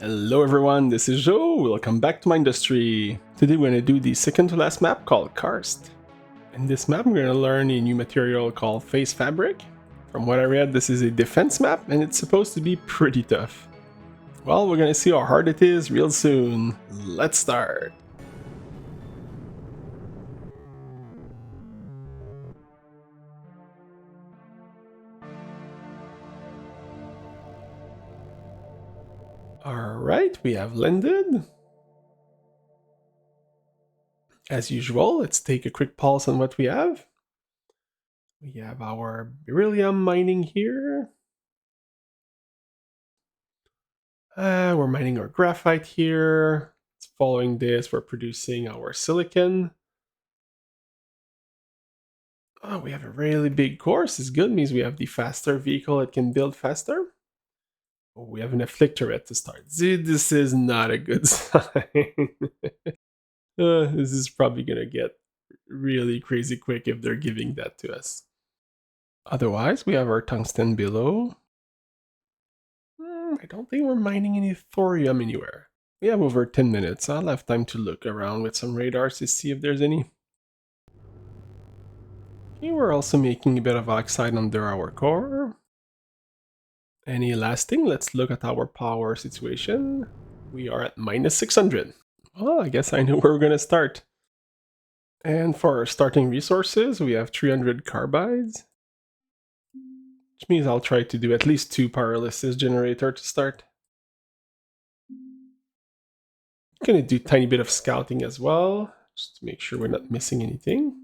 Hello everyone, this is Joe. Welcome back to Mindustry. Today we're going to do the second to last map called Karst. In this map we're going to learn a new material called Phase Fabric. From what I read, this is a defense map and it's supposed to be pretty tough. Well, we're going to see how hard it is real soon. Let's start. Alright, we have landed. As usual, let's take a quick pulse on what we have. We have our beryllium mining here. We're mining our graphite here. Following this, we're producing our silicon. Oh, we have a really big course. It's good, means we have the faster vehicle that can build faster. Oh, we have an afflictorate to start. This is not a good sign. This is probably gonna get really crazy quick if they're giving that to us. Otherwise, we have our tungsten below. I don't think we're mining any thorium anywhere. We have over 10 minutes. I'll have time to look around with some radars to see if there's any. Okay, we're also making a bit of oxide under our core. Any last thing, let's look at our power situation. We are at minus 600. Well, I guess I know where we're going to start. And for our starting resources, we have 300 carbides. Which means I'll try to do at least 2 pyrolysis generator to start. I'm going to do a tiny bit of scouting as well, just to make sure we're not missing anything.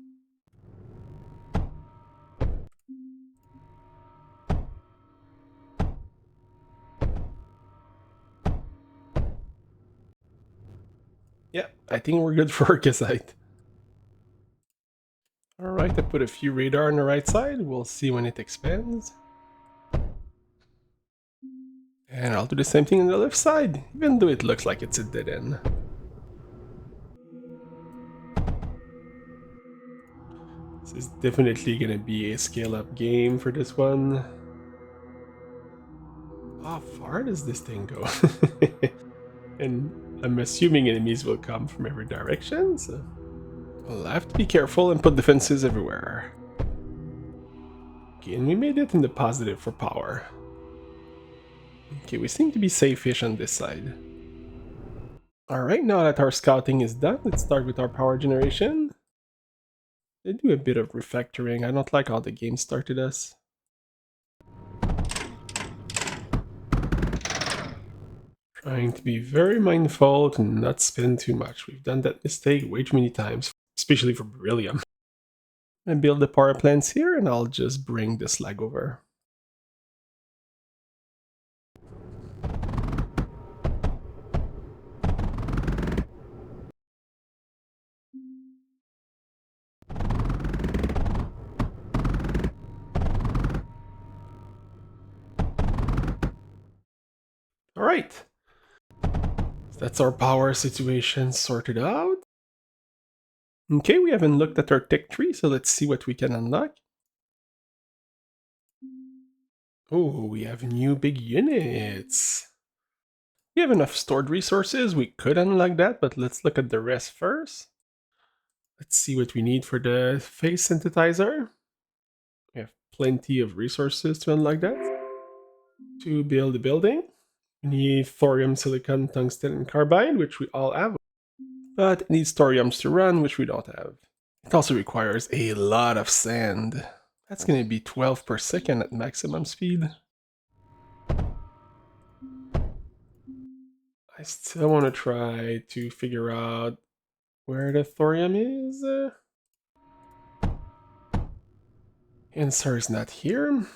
Yeah, I think we're good for Arcasite. Alright, I put a few radar on the right side. We'll see when it expands. And I'll do the same thing on the left side, even though it looks like it's a dead end. This is definitely gonna be a scale-up game for this one. How far does this thing go? And I'm assuming enemies will come from every direction, so I'll have to be careful and put defenses everywhere. Okay, and we made it in the positive for power. Okay, we seem to be safe-ish on this side. Alright, now that our scouting is done, let's start with our power generation. They do a bit of refactoring. I don't like how the game started us. Trying to be very mindful to not spend too much. We've done that mistake way too many times, especially for beryllium. I build the power plants here and I'll just bring the slag over. Alright. So that's our power situation sorted out. Okay, we haven't looked at our tech tree, so let's see what we can unlock. Oh, we have new big units. We have enough stored resources, we could unlock that, but let's look at the rest first. Let's see what we need for the phase synthesizer. We have plenty of resources to unlock that. To build the building, we need thorium, silicon, tungsten, and carbide, which we all have. But it needs thoriums to run, which we don't have. It also requires a lot of sand. That's going to be 12 per second at maximum speed. I still want to try to figure out where the thorium is. Answer is not here.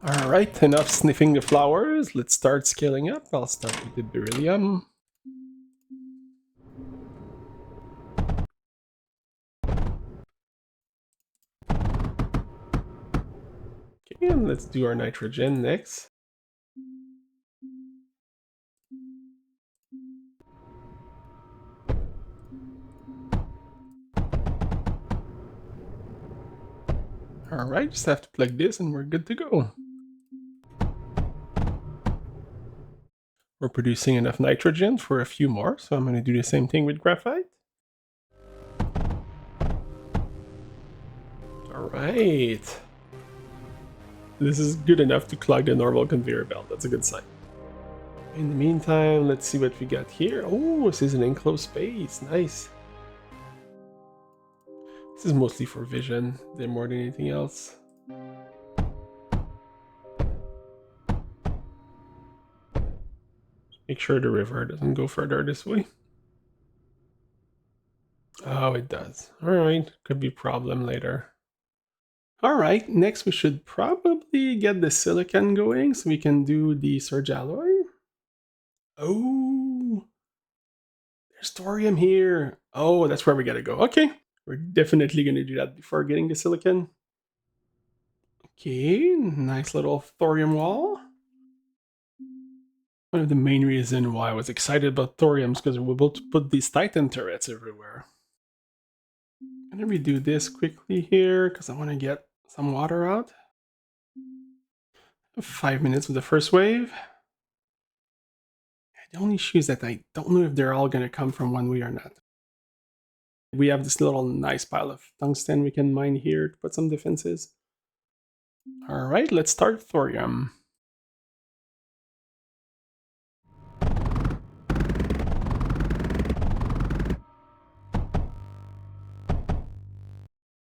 Alright, enough sniffing the flowers. Let's start scaling up. I'll start with the beryllium. Okay, and let's do our nitrogen next. Alright, just have to plug this and we're good to go. We're producing enough nitrogen for a few more, so I'm going to do the same thing with graphite. Alright. This is good enough to clog the normal conveyor belt. That's a good sign. In the meantime, let's see what we got here. Oh, this is an enclosed space. Nice. This is mostly for vision, more than anything else. Make sure the river doesn't go further this way. Oh, it does. Alright, could be a problem later. Alright, next we should probably get the silicon going so we can do the surge alloy. Oh, there's thorium here. Oh, that's where we gotta go. Okay, we're definitely gonna do that before getting the silicon. Okay, nice little thorium wall. One of the main reasons why I was excited about thorium is because we're able to put these Titan turrets everywhere. I'm gonna redo this quickly here because I want to get some water out. 5 minutes with the first wave. The only issue is that I don't know if they're all gonna come from one way or not. We have this little nice pile of tungsten we can mine here to put some defenses. Alright, let's start thorium.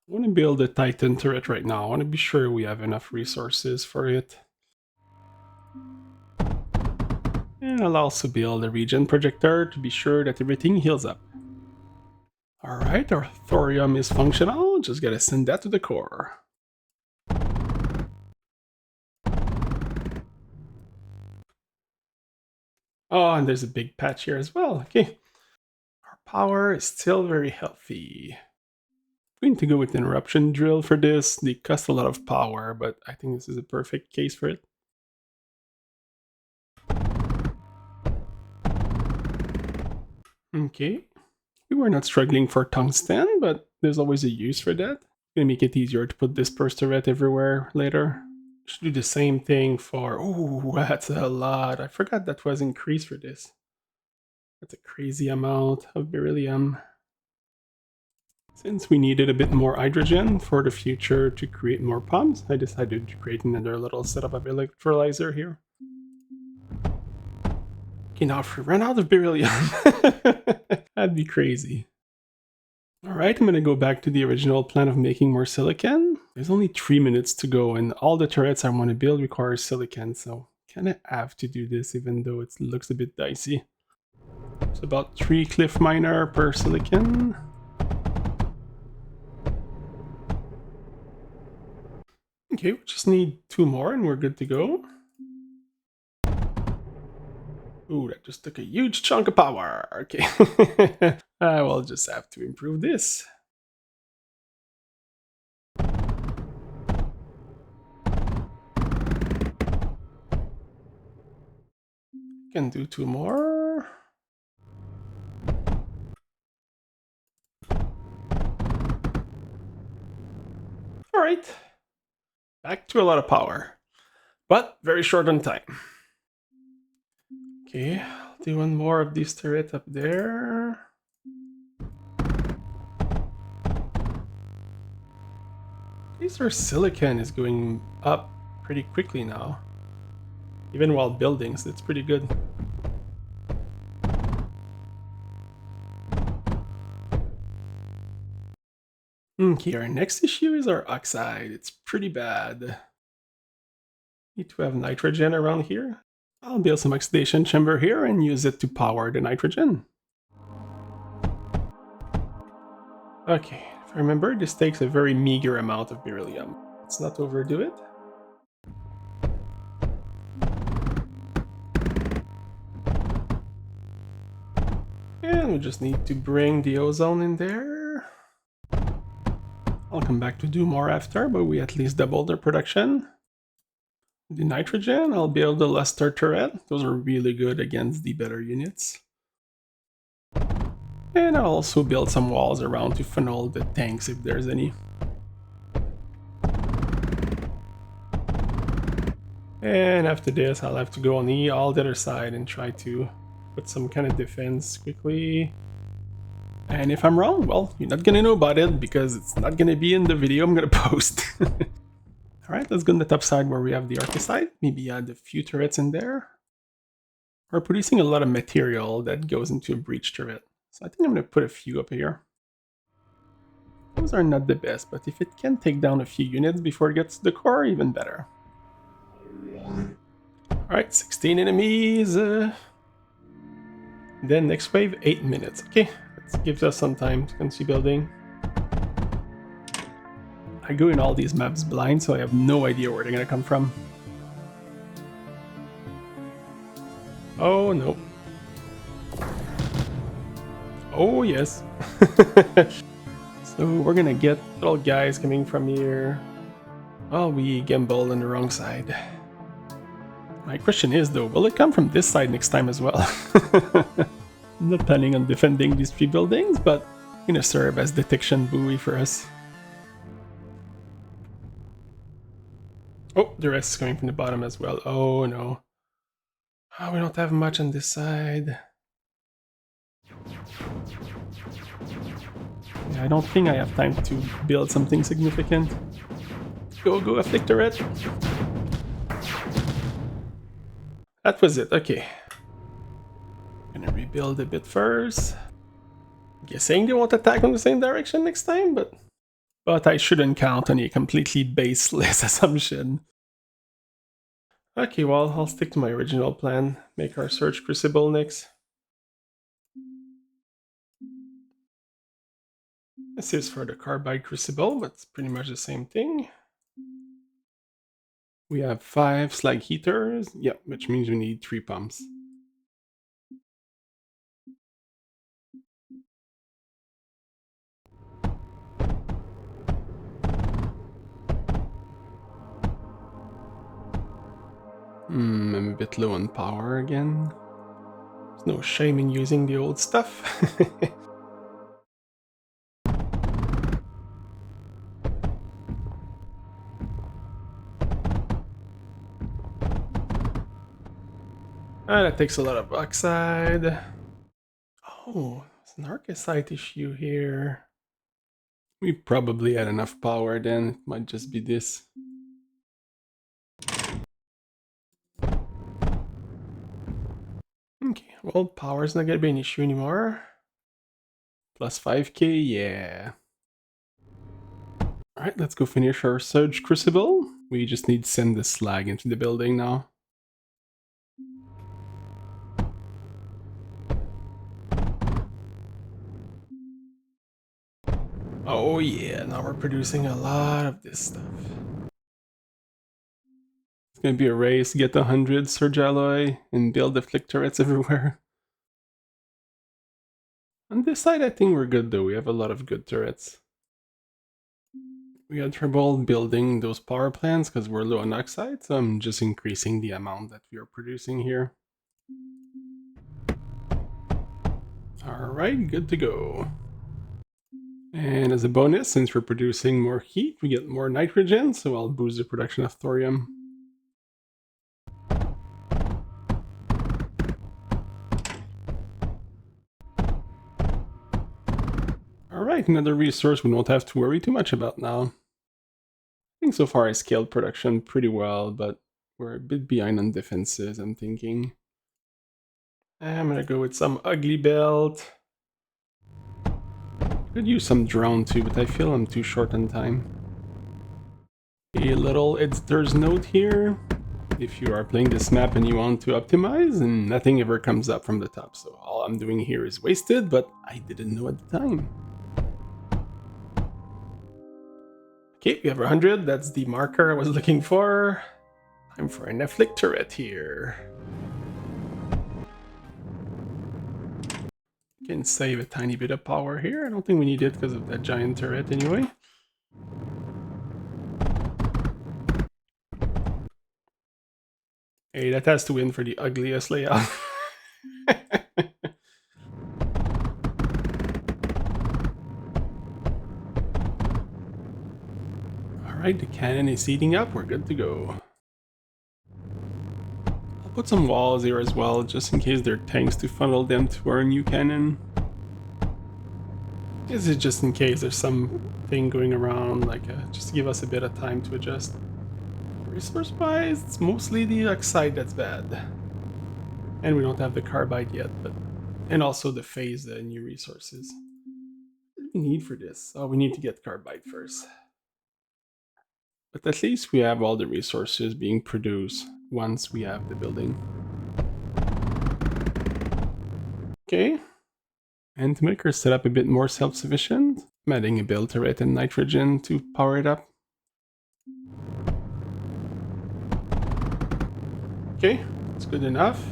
I want to build a Titan turret right now. I want to be sure we have enough resources for it. And I'll also build a regen projector to be sure that everything heals up. Alright, our thorium is functional. Just gotta send that to the core. Oh, and there's a big patch here as well. Okay. Our power is still very healthy. I'm going to go with an eruption drill for this. They cost a lot of power, but I think this is a perfect case for it. Okay. We were not struggling for tungsten, but there's always a use for that. Gonna make it easier to put dispersed turret everywhere later. Should do the same thing for... Oh, that's a lot. I forgot that was increased for this. That's a crazy amount of beryllium. Since we needed a bit more hydrogen for the future to create more pumps, I decided to create another little setup of electrolyzer here. Okay, now if we run out of beryllium, that'd be crazy. Alright, I'm gonna go back to the original plan of making more silicon. There's only 3 minutes to go, and all the turrets I want to build require silicon, so kinda have to do this even though it looks a bit dicey. It's about 3 cliff miner per silicon. Okay, we just need 2 more and we're good to go. Ooh, that just took a huge chunk of power. Okay. I will just have to improve this. Can do 2 more. Alright. Back to a lot of power. But very short on time. Okay, I'll do 1 more of this turret up there. At least our silicon is going up pretty quickly now. Even while building, so it's pretty good. Okay, our next issue is our oxide. It's pretty bad. Need to have nitrogen around here. I'll build some oxidation chamber here and use it to power the nitrogen. Okay, if I remember, this takes a very meager amount of beryllium. Let's not overdo it. And we just need to bring the ozone in there. I'll come back to do more after, but we at least doubled their production. The nitrogen, I'll build the luster turret. Those are really good against the better units. And I'll also build some walls around to funnel the tanks if there's any. And after this, I'll have to go on all the other side and try to put some kind of defense quickly. And if I'm wrong, well, you're not gonna know about it because it's not gonna be in the video I'm gonna post. Alright, let's go on the top side where we have the archesite. Maybe add a few turrets in there. We're producing a lot of material that goes into a breach turret. So I think I'm gonna put a few up here. Those are not the best, but if it can take down a few units before it gets to the core, even better. Alright, 16 enemies. Then next wave, 8 minutes. Okay, that gives us some time to continue building. I go in all these maps blind, so I have no idea where they're gonna come from. Oh no. Oh yes. So we're gonna get little guys coming from here. Oh, we gambled on the wrong side. My question is though, will it come from this side next time as well? I'm not planning on defending these 3 buildings, but it's gonna serve as detection buoy for us. Oh, the rest is coming from the bottom as well. Oh no. Oh, we don't have much on this side. Yeah, I don't think I have time to build something significant. Go, afflict turret. That was it, okay. Gonna rebuild a bit first. Guessing they won't attack from the same direction next time, but I shouldn't count on a completely baseless assumption. Okay, well, I'll stick to my original plan. Make our Surge Crucible next. This is for the Carbide Crucible, but it's pretty much the same thing. We have 5 slag heaters, yep, which means we need 3 pumps. I'm a bit low on power again. There's no shame in using the old stuff. That takes a lot of oxide. Oh, it's an archesite issue here. We probably had enough power then, it might just be this. Okay, well, power's not gonna be an issue anymore. Plus 5k, yeah. Alright, let's go finish our Surge Crucible. We just need to send the slag into the building now. Oh yeah, now we're producing a lot of this stuff. It's gonna be a race to get 100 Surge Alloy and build the Flick turrets everywhere. On this side I think we're good though, we have a lot of good turrets. We had trouble building those power plants because we're low on oxide, so I'm just increasing the amount that we are producing here. Alright, good to go. And as a bonus, since we're producing more heat, we get more nitrogen, so I'll boost the production of thorium. Alright, another resource we don't have to worry too much about now. I think so far I scaled production pretty well, but we're a bit behind on defenses, I'm thinking. I'm gonna go with some ugly belt. Could use some drone too, but I feel I'm too short on time. A little editor's note here. If you are playing this map and you want to optimize, and nothing ever comes up from the top, so all I'm doing here is wasted, but I didn't know at the time. Okay, we have 100, that's the marker I was looking for. Time for an afflict turret here. Can save a tiny bit of power here. I don't think we need it because of that giant turret anyway. Hey, that has to win for the ugliest layout. Alright, the cannon is heating up, we're good to go. put some walls here as well, just in case there are tanks to funnel them to our new cannon. This is just in case there's something going around, like just to give us a bit of time to adjust. Resource-wise, it's mostly the oxide that's bad. And we don't have the carbide yet, but... And also the phase, the new resources. What do we need for this? Oh, we need to get carbide first. But at least we have all the resources being produced once we have the building. Okay. And to make our setup a bit more self-sufficient, I'm adding a build turret and nitrogen to power it up. Okay, that's good enough.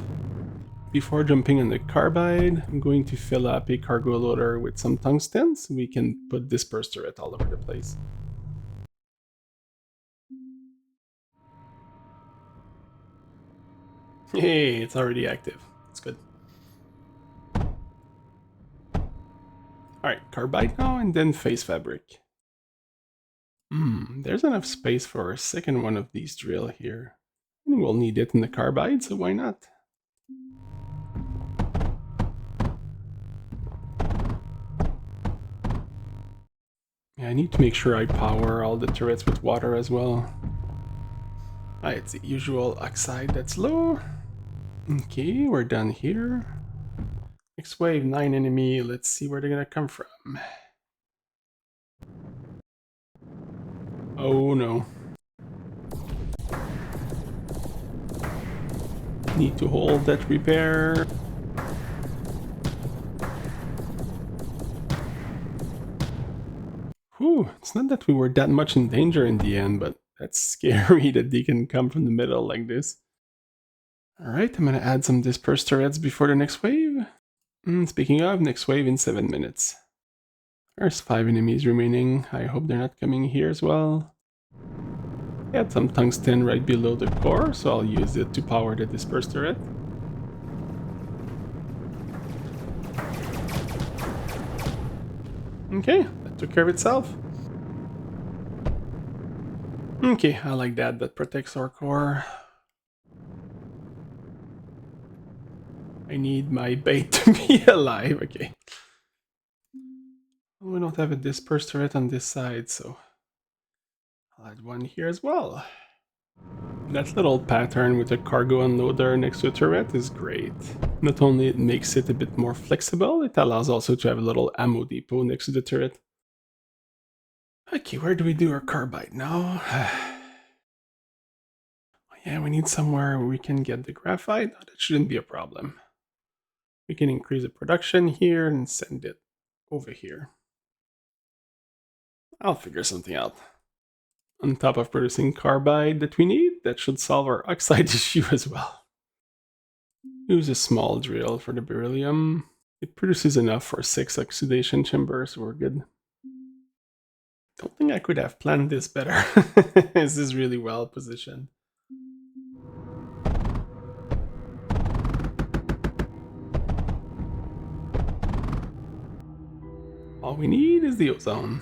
Before jumping on the carbide, I'm going to fill up a cargo loader with some tungsten so we can put disperse turret all over the place. Hey, it's already active. That's good. Alright, carbide now and then phase fabric. There's enough space for a second one of these drill here. And we'll need it in the carbide, so why not? Yeah, I need to make sure I power all the turrets with water as well. Alright, it's the usual oxide that's low. Okay, we're done here. Next wave, 9 enemy. Let's see where they're gonna come from. Oh no. Need to hold that repair. Whew, it's not that we were that much in danger in the end, but that's scary that they can come from the middle like this. Alright, I'm gonna add some dispersed turrets before the next wave. Speaking of, next wave in 7 minutes. There's 5 enemies remaining. I hope they're not coming here as well. I had some tungsten right below the core, so I'll use it to power the dispersed turret. Okay, that took care of itself. Okay, I like that. That protects our core. I need my bait to be alive. Okay. We don't have a dispersed turret on this side, so I'll add one here as well. That little pattern with a cargo unloader next to a turret is great. Not only it makes it a bit more flexible, it allows also to have a little ammo depot next to the turret. Okay, where do we do our carbide now? Yeah, we need somewhere where we can get the graphite. Oh, that shouldn't be a problem. We can increase the production here and send it over here. I'll figure something out. On top of producing carbide that we need, that should solve our oxide issue as well. Use a small drill for the beryllium. It produces enough for 6 oxidation chambers, so we're good. Don't think I could have planned this better. This is really well positioned. All we need is the ozone.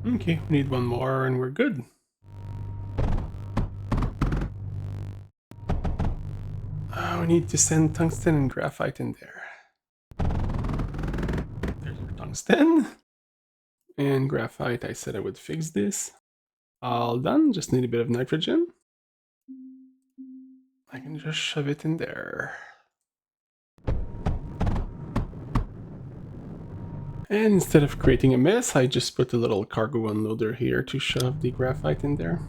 Okay, we need one more and we're good. We need to send tungsten and graphite in there. There's your tungsten. And graphite, I said I would fix this. All done, just need a bit of nitrogen. I can just shove it in there. And instead of creating a mess, I just put a little cargo unloader here to shove the graphite in there.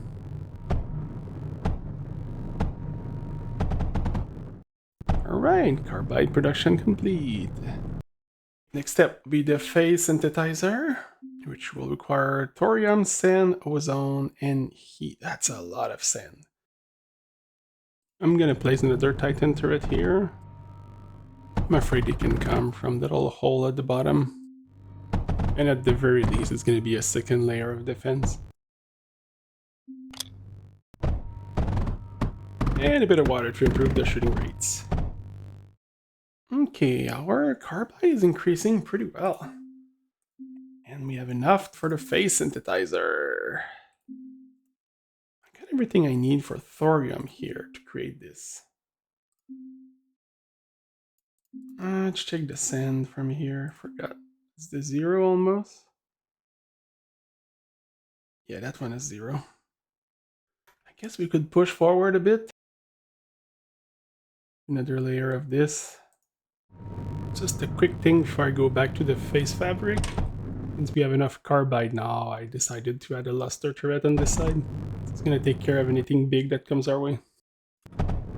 Alright, carbide production complete. Next step will be the phase synthesizer, which will require thorium, sand, ozone, and heat. That's a lot of sand. I'm gonna place another Titan turret here. I'm afraid it can come from that little hole at the bottom. And at the very least, it's gonna be a second layer of defense. And a bit of water to improve the shooting rates. Okay, our carbide is increasing pretty well. And we have enough for the phase synthesizer. I got everything I need for thorium here to create this. Let's check the sand from here. Forgot. Is this 0 almost? Yeah, that one is 0. I guess we could push forward a bit. Another layer of this. Just a quick thing before I go back to the face fabric. Since we have enough carbide now, I decided to add a luster turret on this side. It's gonna take care of anything big that comes our way.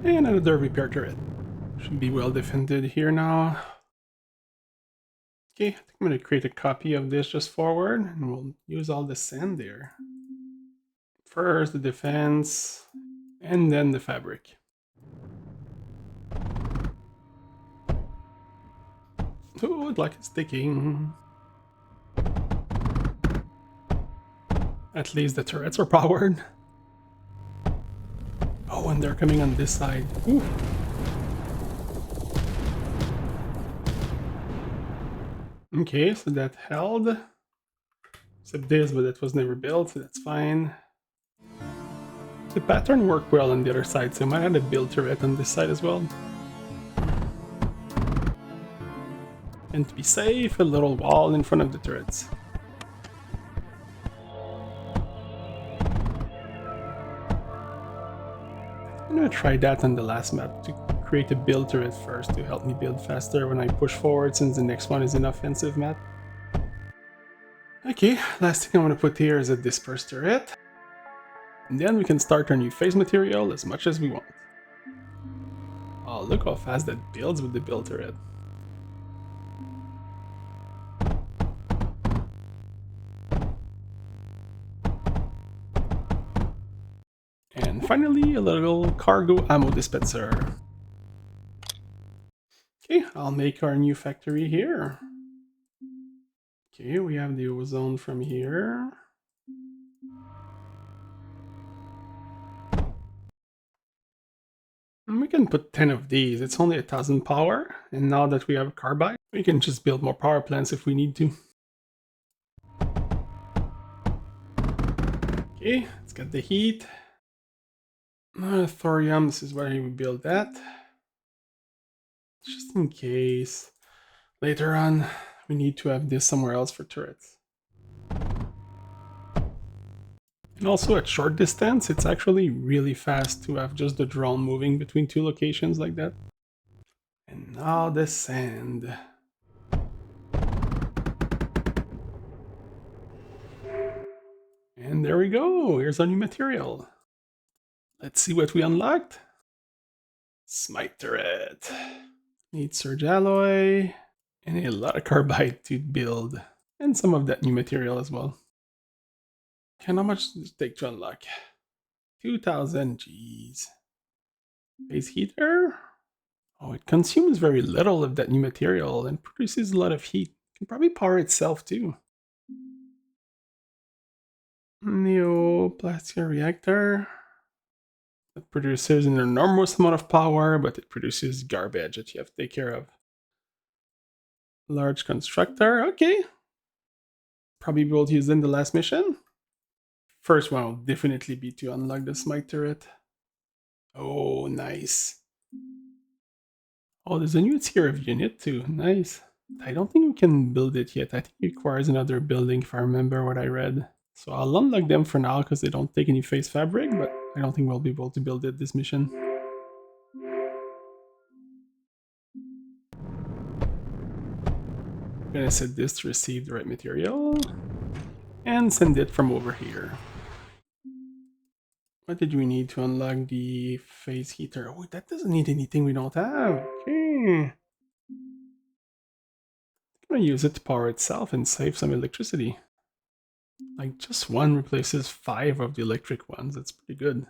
And another repair turret. Should be well defended here now. Okay, I think I'm gonna create a copy of this just forward, and we'll use all the sand there. First the defense, and then the fabric. Oh, like it's sticking. At least the turrets are powered. Oh, and they're coming on this side. Ooh. Okay, so that held. Except this, but it was never built, so that's fine. The pattern worked well on the other side, so I might have to build turret on this side as well. And to be safe, a little wall in front of the turrets. I'm gonna try that on the last map to create a build turret first to help me build faster when I push forward, since the next one is an offensive map. Okay, last thing I want to put here is a disperse turret. And then we can start our new phase material as much as we want. Oh, look how fast that builds with the build turret. And finally, a little cargo ammo dispenser. Okay, I'll make our new factory here. Okay, we have the ozone from here. And we can put 10 of these. It's only 1000 power. And now that we have carbide, we can just build more power plants if we need to. Okay, let's get the heat. Thorium, this is where we build that. Just in case. Later on, we need to have this somewhere else for turrets. And also at short distance, it's actually really fast to have just the drone moving between two locations like that. And now the sand. And there we go, here's our new material. Let's see what we unlocked. Smite turret. Need surge alloy. And a lot of carbide to build. And some of that new material as well. And how much does it take to unlock? 2000, jeez. Phase heater? Oh, it consumes very little of that new material and produces a lot of heat. It can probably power itself too. Neoplastic reactor. It produces an enormous amount of power, but it produces garbage that you have to take care of. Large constructor, okay. Probably be able to use it in the last mission. First one will definitely be to unlock the smite turret. Oh, nice. Oh, there's a new tier of unit too, nice. I don't think we can build it yet. I think it requires another building if I remember what I read. So I'll unlock them for now because they don't take any phase fabric, but I don't think we'll be able to build it this mission. I'm gonna set this to receive the right material and send it from over here. What did we need to unlock the phase heater? Oh, that doesn't need anything we don't have. Okay. I'm gonna use it to power itself and save some electricity. Like, just one replaces 5 of the electric ones. That's pretty good.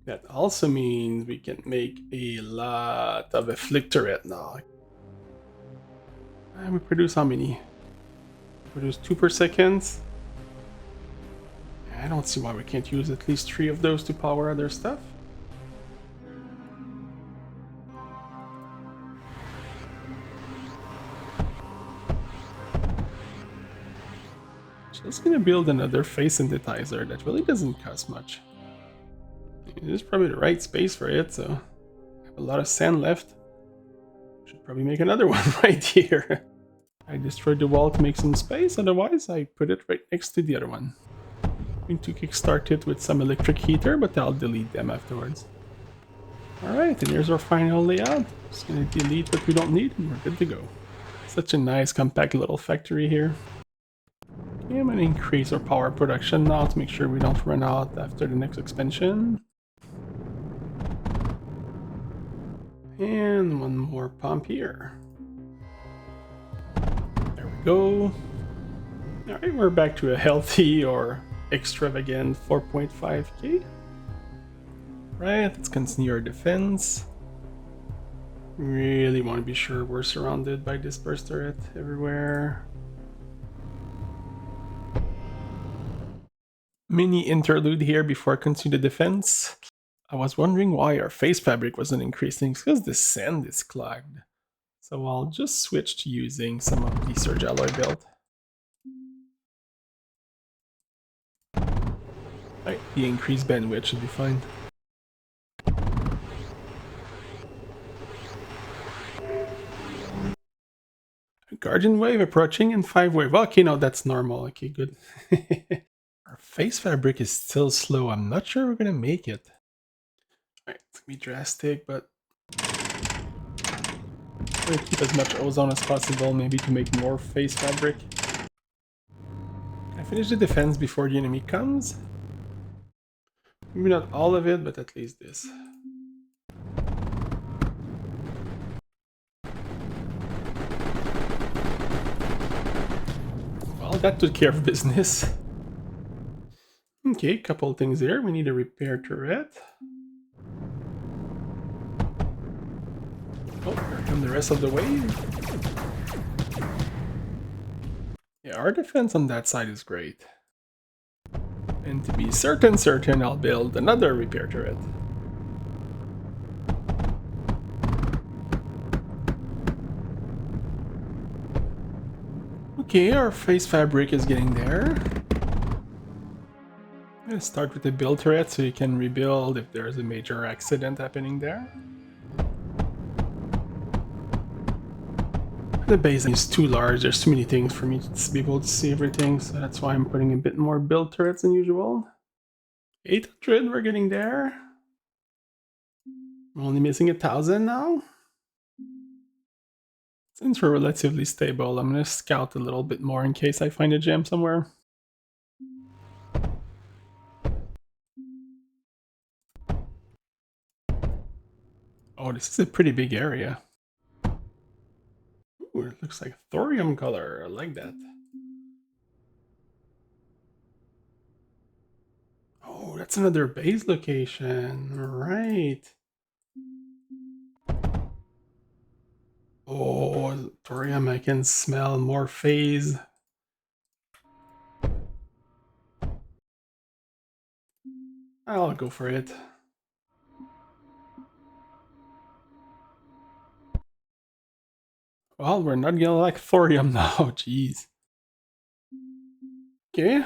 That also means we can make a lot of afflict turret now. And we produce how many? Produce 2 per second. I don't see why we can't use at least 3 of those to power other stuff. Just gonna build another face synthesizer that really doesn't cost much. This is probably the right space for it, so I have a lot of sand left. Should probably make another one right here. I destroyed the wall to make some space, otherwise I put it right next to the other one. I'm going to kickstart it with some electric heater, but I'll delete them afterwards. Alright, and here's our final layout. Just gonna delete what we don't need and we're good to go. Such a nice compact little factory here. Okay, I'm gonna increase our power production now to make sure we don't run out after the next expansion. And one more pump here. There we go. Alright, we're back to a healthy or extravagant 4.5k. Right, let's continue our defense. Really want to be sure we're surrounded by this burst turret everywhere. Mini interlude here before I continue the defense. I was wondering why our face fabric wasn't increasing, it's because the sand is clogged. So I'll just switch to using some of the Surge Alloy build. Right, the increased bandwidth should be fine. Guardian wave approaching and 5 wave. Okay, no, that's normal. Okay, good. Our face fabric is still slow. I'm not sure we're gonna make it. Alright, it's gonna be drastic, but I'm gonna keep as much ozone as possible, maybe to make more face fabric. Can I finish the defense before the enemy comes? Maybe not all of it, but at least this. Well, that took care of business. Okay, couple things there. We need a repair turret. Oh, here come the rest of the wave. Yeah, our defense on that side is great. And to be certain, I'll build another repair turret. Okay, our face fabric is getting there. I'm gonna start with the build turret so you can rebuild if there's a major accident happening there. The base is too large, there's too many things for me to be able to see everything, so that's why I'm putting a bit more build turrets than usual. 800, we're getting there. We're only missing 1,000 now. Since we're relatively stable, I'm gonna scout a little bit more in case I find a gem somewhere. Oh, this is a pretty big area. Ooh, it looks like thorium color. I like that. Oh, that's another base location. Right. Oh, thorium, I can smell more phase. I'll go for it. Well, we're not gonna like thorium now, jeez. Okay,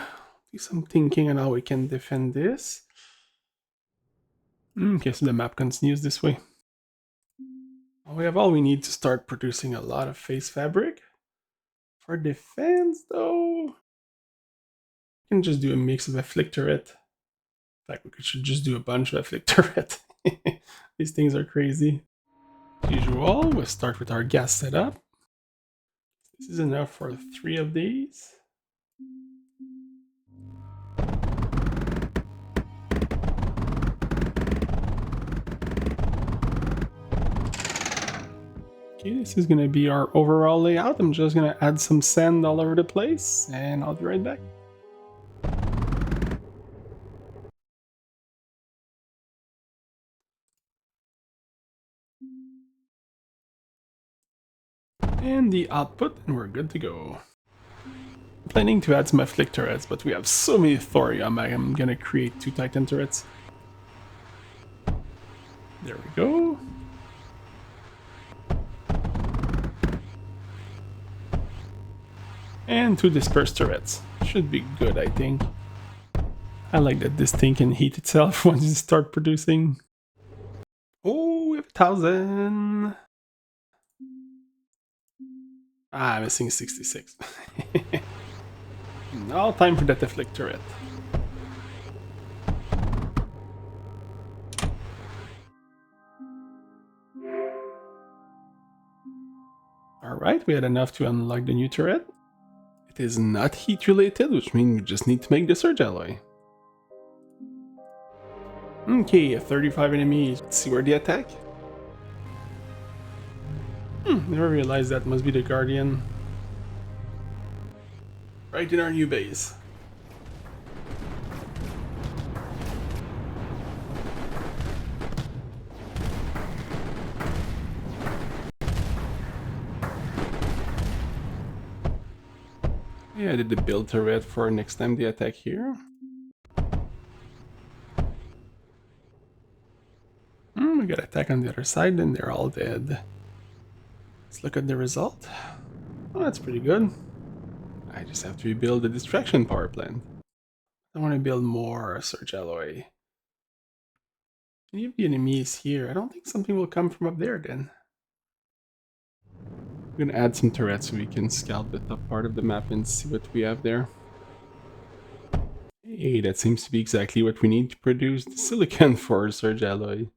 do some thinking on how we can defend this. Okay, so the map continues this way. Well, we have all we need to start producing a lot of face fabric. For defense, though, we can just do a mix of afflict turret. In fact, we should just do a bunch of afflict turret. These things are crazy. As usual, we'll start with our gas setup. This is enough for 3 of these. Okay, this is gonna be our overall layout. I'm just gonna add some sand all over the place, and I'll be right back. And the output, and we're good to go. I'm planning to add some afflict turrets, but we have so many thorium, I'm gonna create 2 titan turrets. There we go. And 2 dispersed turrets. should be good, I think. I like that this thing can heat itself once you start producing. Oh, we have 1,000. Ah, missing 66. Now time for that to flick turret. Alright, we had enough to unlock the new turret. It is not heat related, which means we just need to make the surge alloy. Okay, 35 enemies. Let's see where they attack. Never realized that must be the Guardian. Right in our new base. Yeah, I did the build turret for next time they attack here. We got attack on the other side, and they're all dead. Let's look at the result. Oh, that's pretty good. I just have to rebuild the distraction power plant. I want to build more surge alloy. Any of the enemies here? I don't think something will come from up there then. I'm gonna add some turrets so we can scout the top part of the map and see what we have there. Hey, that seems to be exactly what we need to produce the silicon for surge alloy.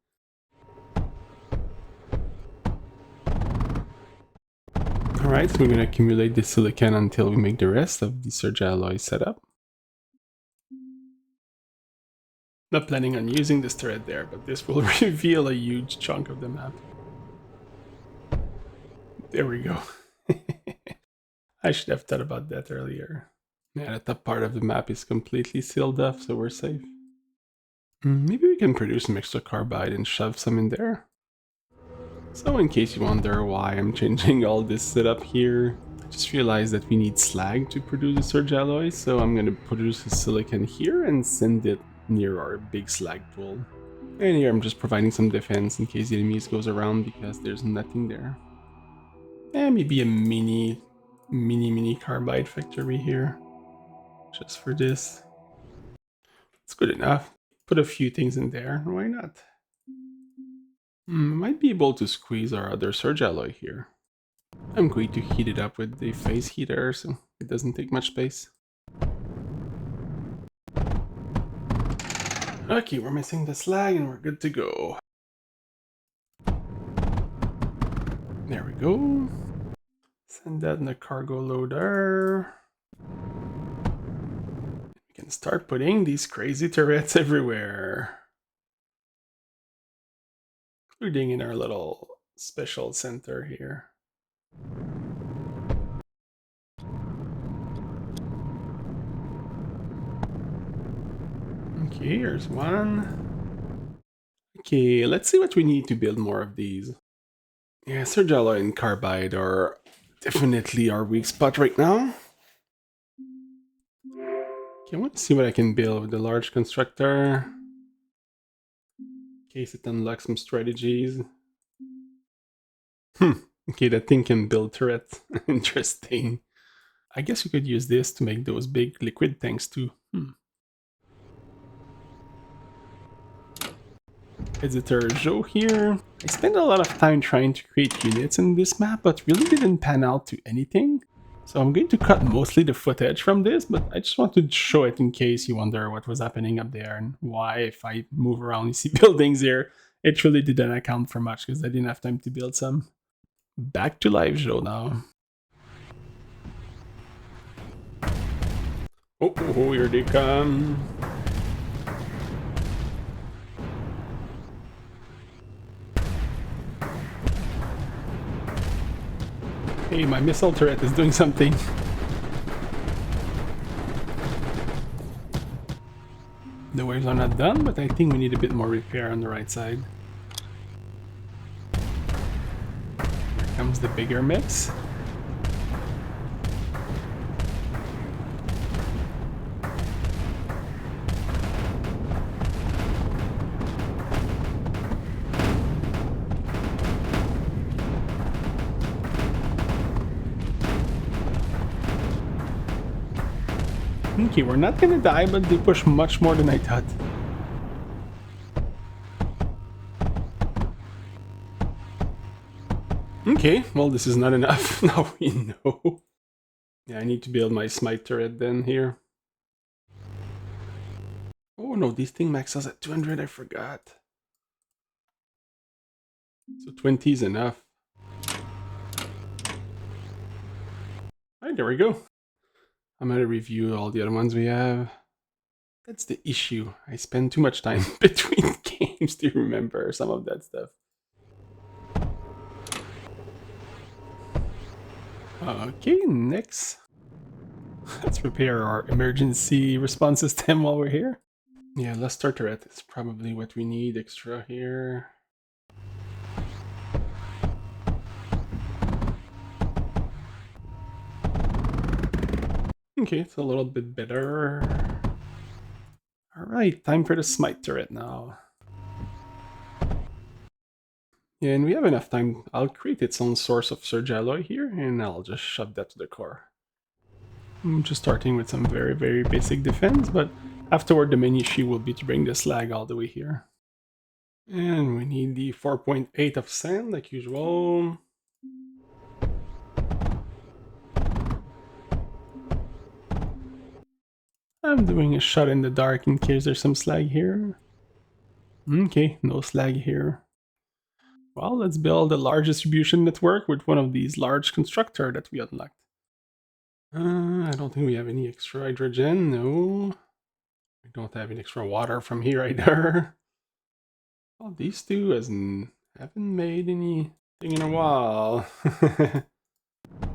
Alright, so we're gonna accumulate the silicon until we make the rest of the surge alloy setup. Not planning on using this turret there, but this will reveal a huge chunk of the map. There we go. I should have thought about that earlier. Yeah, the top part of the map is completely sealed off, so we're safe. Maybe we can produce some extra carbide and shove some in there. So in case you wonder why I'm changing all this setup here, I just realized that we need slag to produce a surge alloy, so I'm gonna produce a silicon here and send it near our big slag pool. And here I'm just providing some defense in case the enemies goes around because there's nothing there. And maybe a mini carbide factory here, just for this. It's good enough. Put a few things in there, why not? Might be able to squeeze our other surge alloy here. I'm going to heat it up with the phase heater, so it doesn't take much space. Okay, we're missing the slag and we're good to go. There we go. Send that in the cargo loader. We can start putting these crazy turrets everywhere. Including in our little special center here. Okay, here's one. Okay, let's see what we need to build more of these. Yeah, surge alloy and carbide are definitely our weak spot right now. Okay, I want to see what I can build with the large constructor. In case it unlocks some strategies. Okay, that thing can build turrets. Interesting. I guess we could use this to make those big liquid tanks too. Editor Joe here. I spent a lot of time trying to create units in this map, but really didn't pan out to anything. So I'm going to cut mostly the footage from this, but I just wanted to show it in case you wonder what was happening up there and why, if I move around, you see buildings here. It really didn't account for much because I didn't have time to build some. Back to live show now. Oh, here they come. Hey, my missile turret is doing something. The waves are not done, but I think we need a bit more repair on the right side. Here comes the bigger mix. Okay, we're not gonna die, but they push much more than I thought. Okay, well this is not enough. Now we know. Yeah, I need to build my smite turret then here. Oh no, this thing maxes at 200, I forgot. So 20 is enough. Alright, there we go. I'm gonna review all the other ones we have. That's the issue. I spend too much time between games to remember some of that stuff. Okay, next. Let's prepare our emergency response system while we're here. Yeah, let's start turret. It's probably what we need extra here. Okay, it's a little bit better. Alright, time for the smite turret now. Yeah, and we have enough time. I'll create its own source of surge alloy here, and I'll just shove that to the core. I'm just starting with some very, very basic defense, but afterward the main issue will be to bring the slag all the way here. And we need the 4.8 of sand, like usual. I'm doing a shot in the dark in case there's some slag here. Okay, no slag here. Well, let's build a large distribution network with one of these large constructor that we unlocked. I don't think we have any extra hydrogen, no. We don't have any extra water from here either. Well, these two haven't made anything in a while.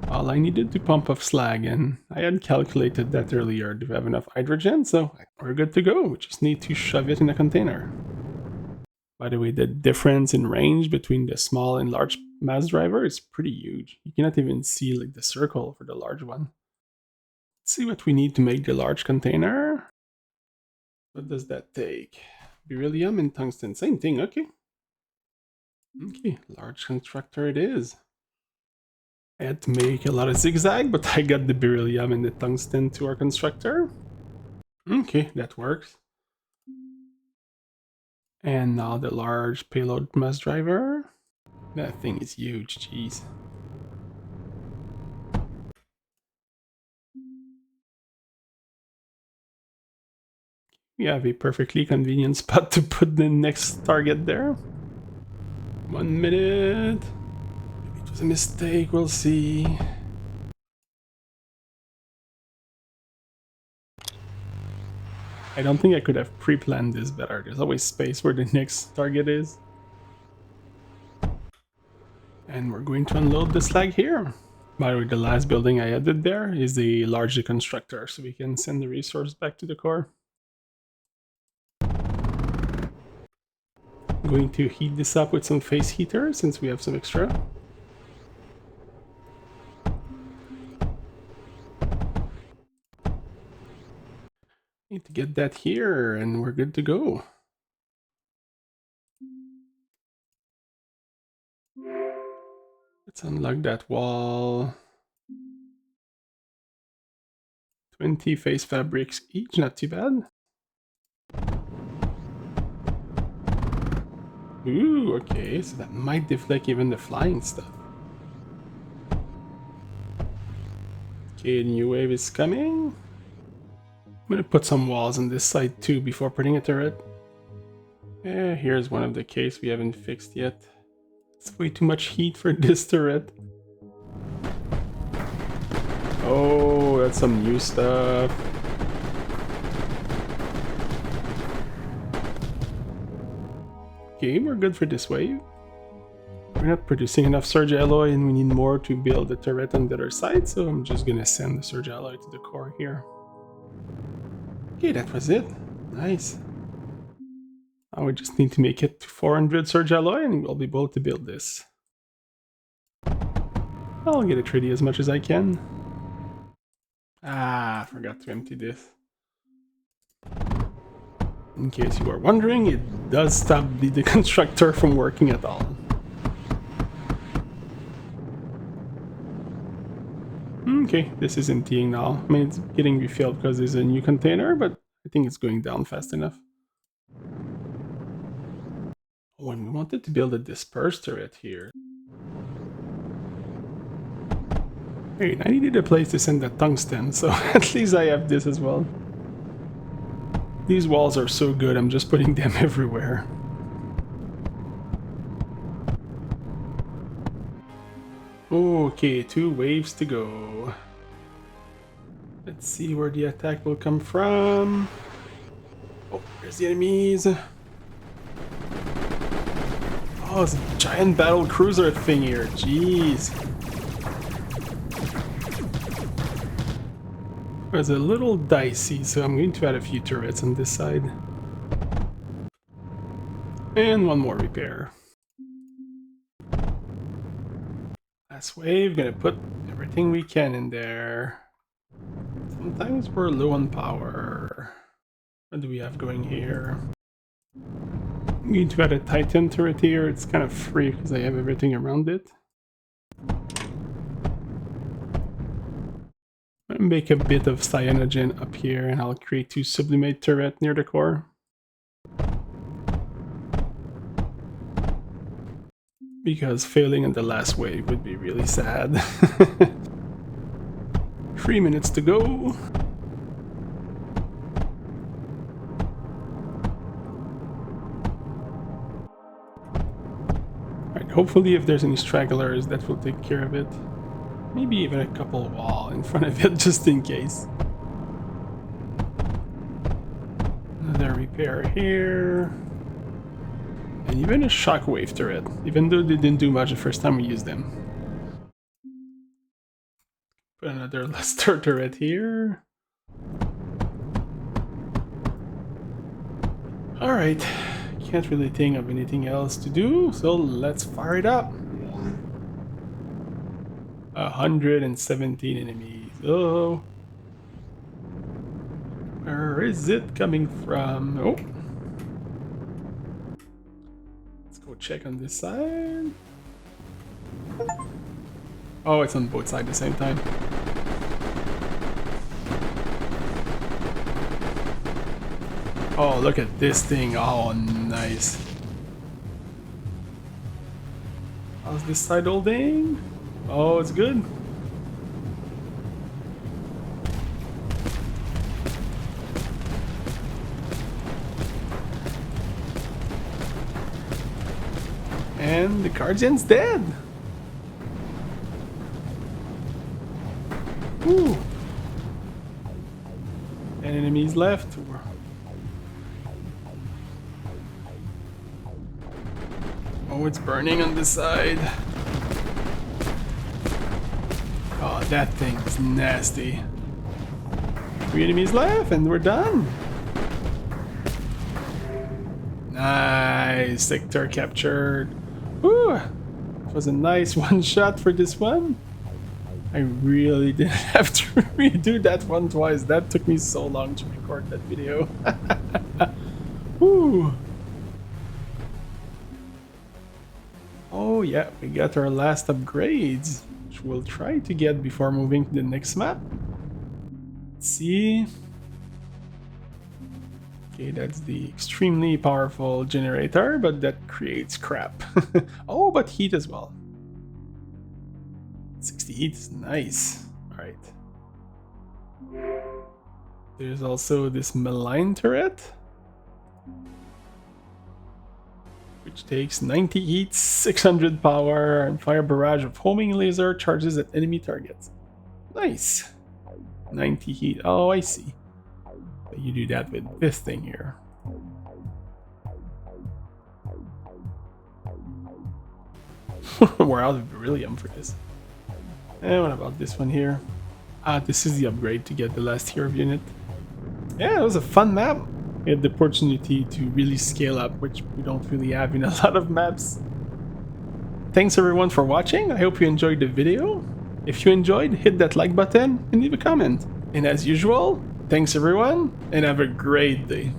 Well, I needed to pump up slag, and I had calculated that earlier to have enough hydrogen, so we're good to go. We just need to shove it in a container. By the way, the difference in range between the small and large mass driver is pretty huge. You cannot even see like the circle for the large one. Let's see what we need to make the large container. What does that take? Beryllium and tungsten, same thing, okay. Okay, large constructor it is. I had to make a lot of zigzag, but I got the beryllium and the tungsten to our constructor. Okay, that works. And now the large payload mass driver. That thing is huge, jeez. We have a perfectly convenient spot to put the next target there. 1 minute. Maybe it was a mistake, we'll see. I don't think I could have pre-planned this better. There's always space where the next target is. And we're going to unload the slag here. By the way, the last building I added there is the large deconstructor, so we can send the resource back to the core. I'm going to heat this up with some face heater since we have some extra. Need to get that here and we're good to go. Let's unlock that wall. 20 face fabrics each, not too bad. Ooh, okay, so that might deflect even the flying stuff. Okay, new wave is coming. I'm gonna put some walls on this side too before putting a turret. Yeah, here's one of the cases we haven't fixed yet. It's way too much heat for this turret. Oh, that's some new stuff. Okay, we're good for this wave. We're not producing enough surge alloy and we need more to build the turret on the other side, so I'm just gonna send the surge alloy to the core here. Okay, that was it. Nice. Now we just need to make it to 400 surge alloy and we'll be able to build this. I'll get it ready as much as I can. Ah, I forgot to empty this. In case you are wondering, it does stop the deconstructor from working at all. Okay, this is emptying now. I mean, it's getting refilled because there's a new container, but I think it's going down fast enough. Oh, and we wanted to build a disperse turret here. Hey, I needed a place to send that tungsten, so at least I have this as well. These walls are so good, I'm just putting them everywhere. Okay, 2 waves to go. Let's see where the attack will come from. Oh, there's the enemies. Oh, it's a giant battle cruiser thing here. Jeez. It's a little dicey, so I'm going to add a few turrets on this side. And one more repair. Last wave, gonna put everything we can in there. Sometimes we're low on power. What do we have going here? I'm going to add a Titan turret here. It's kind of free because I have everything around it. I'm gonna make a bit of cyanogen up here and I'll create 2 sublimate turret near the core. Because failing in the last wave would be really sad. 3 minutes to go. Alright, hopefully if there's any stragglers that will take care of it. Maybe even a couple wall in front of it just in case. Another repair here. And even a shockwave turret, even though they didn't do much the first time we used them. Put another luster turret here. Alright, can't really think of anything else to do, so let's fire it up. 117 enemies. Oh. Where is it coming from? Oh. Let's go check on this side. Oh, it's on both sides at the same time. Oh, look at this thing. Oh, nice. How's this side holding? Oh, it's good. And the Guardian's dead. Woo. 10 enemies left. Oh, it's burning on this side. Oh, that thing is nasty. 3 enemies left and we're done. Nice. Sector captured. Woo. It was a nice one shot for this one. I really didn't have to redo that one twice. That took me so long to record that video. Woo. Oh yeah, we got our last upgrades, which we'll try to get before moving to the next map. Let's see. Okay, that's the extremely powerful generator, but that creates crap. Oh, but heat as well. 60 heat is nice. Alright. There's also this malign turret, which takes 90 heat, 600 power, and fire barrage of homing laser charges at enemy targets. Nice. 90 heat. Oh, I see. You do that with this thing here. We're out of beryllium for this. And what about this one here? This is the upgrade to get the last hero unit. Yeah, it was a fun map. We had the opportunity to really scale up, which we don't really have in a lot of maps. Thanks everyone for watching. I hope you enjoyed the video. If you enjoyed, hit that like button and leave a comment. And as usual, thanks everyone, and have a great day.